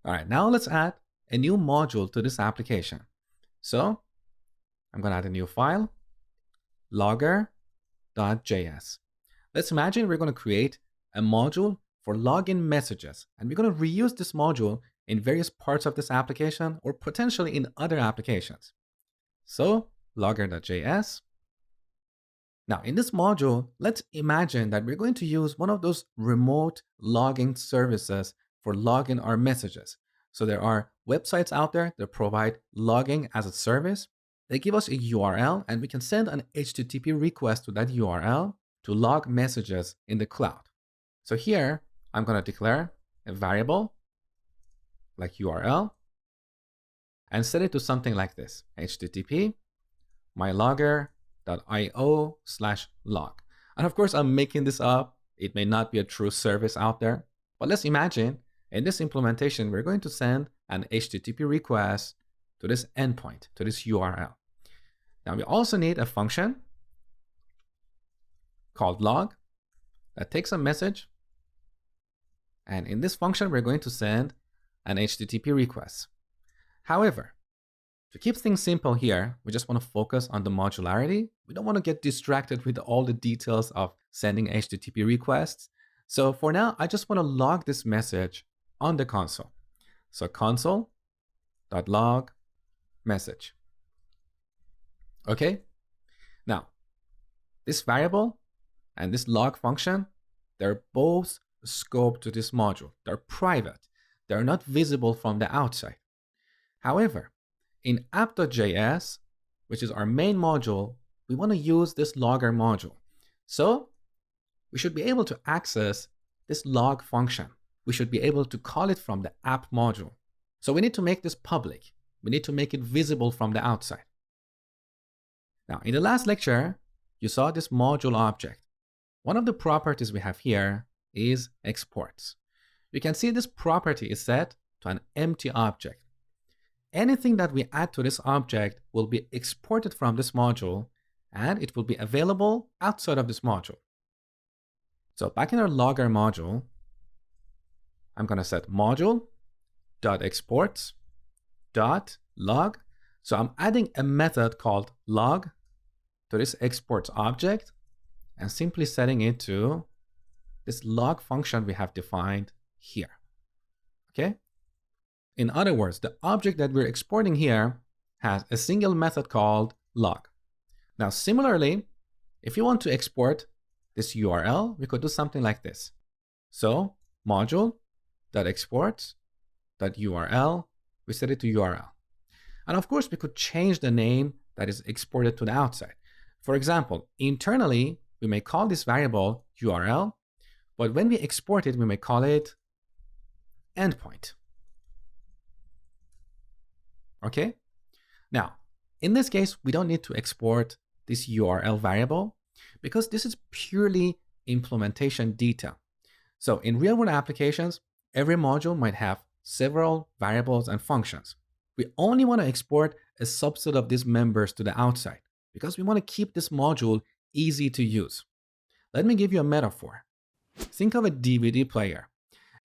All right, now let's add a new module to this application. So I'm going to add a new file, logger.js. Let's imagine we're going to create a module for login messages, and we're going to reuse this module in various parts of this application or potentially in other applications. So logger.js. Now in this module, let's imagine that we're going to use one of those remote logging services for logging our messages. So there are websites out there that provide logging as a service. They give us a URL and we can send an HTTP request to that URL to log messages in the cloud. So here I'm going to declare a variable like URL and set it to something like this: HTTP mylogger.io/log. And of course, I'm making this up. It may not be a true service out there, but let's imagine in this implementation, we're going to send an HTTP request to this endpoint, to this URL. Now we also need a function called log that takes a message. And in this function, we're going to send an HTTP request. However, to keep things simple here, we just want to focus on the modularity. We don't want to get distracted with all the details of sending HTTP requests. So for now, I just want to log this message on the console. So console.log message. Okay. Now, this variable and this log function, they're both scoped to this module. They're private. They're not visible from the outside. However, in app.js, which is our main module, we want to use this logger module. So we should be able to access this log function. We should be able to call it from the app module. So we need to make this public. We need to make it visible from the outside. Now, in the last lecture, you saw this module object. One of the properties we have here is exports. You can see this property is set to an empty object. Anything that we add to this object will be exported from this module, and it will be available outside of this module. So back in our logger module, I'm going to set module.exports.log. So I'm adding a method called log to this exports object and simply setting it to this log function we have defined here. Okay? In other words, the object that we're exporting here has a single method called log. Now, similarly, if you want to export this URL, we could do something like this. So module.exports.url, we set it to URL. And of course, we could change the name that is exported to the outside. For example, internally, we may call this variable URL, but when we export it, we may call it endpoint. Okay? Now, in this case, we don't need to export this URL variable because this is purely implementation detail. So in real-world applications, every module might have several variables and functions. We only want to export a subset of these members to the outside because we want to keep this module easy to use. Let me give you a metaphor. Think of a DVD player.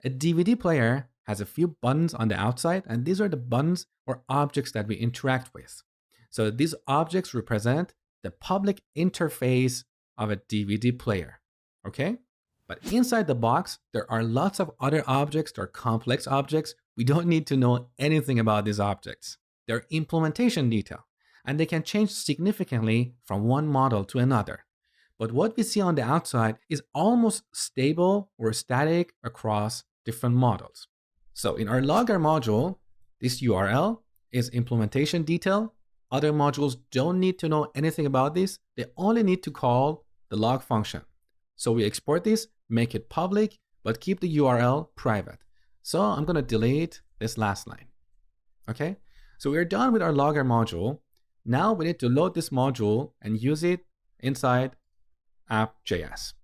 A DVD player has a few buttons on the outside, and these are the buttons or objects that we interact with. So these objects represent the public interface of a DVD player, okay? But inside the box, there are lots of other objects. They're complex objects. We don't need to know anything about these objects. They're implementation detail, and they can change significantly from one model to another. But what we see on the outside is almost stable or static across different models. So in our logger module, this URL is implementation detail. Other modules don't need to know anything about this. They only need to call the log function. So we export this, make it public, but keep the URL private. So I'm going to delete this last line. Okay, so we're done with our logger module. Now we need to load this module and use it inside app.js.